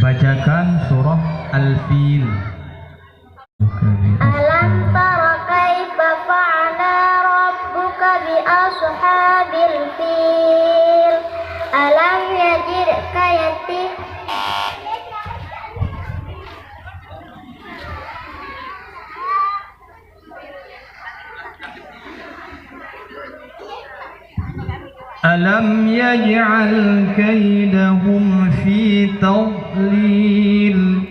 Bacakan surah Al-Fil. Alam tara kaifa fa'ala rabbuka bi ashabil fil. Alam yajidka yatim. Alam yaj'al kaidahum fi tadlil.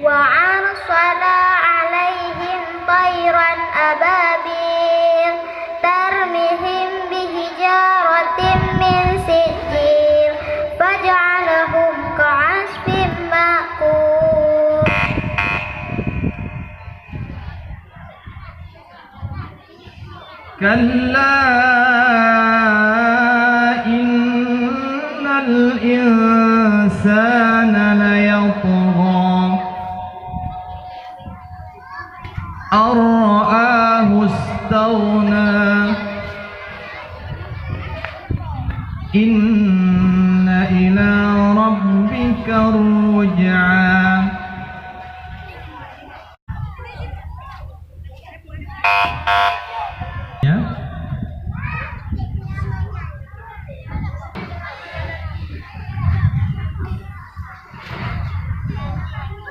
Wa arsala alaihim tayran ababil tarmihim bihijaratin min sijil faj'alahum ka'asfin ma'kul. Kalla innal insana layatgha ar-ra'ahu istaghna inna ila rabbika ruj'a. Ya.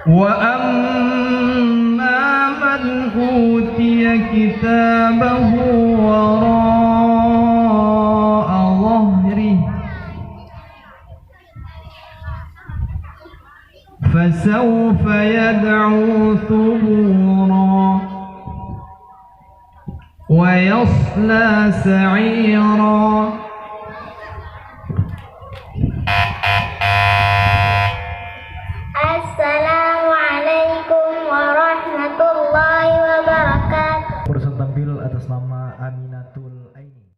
Wa amma man utiya kitabahu wara'a dhahrihi fasawfa yad'u thubura wa yasla sa'ira. Assalamualaikum warahmatullahi wabarakatuh. Perusahaan tampil atas nama Aminatul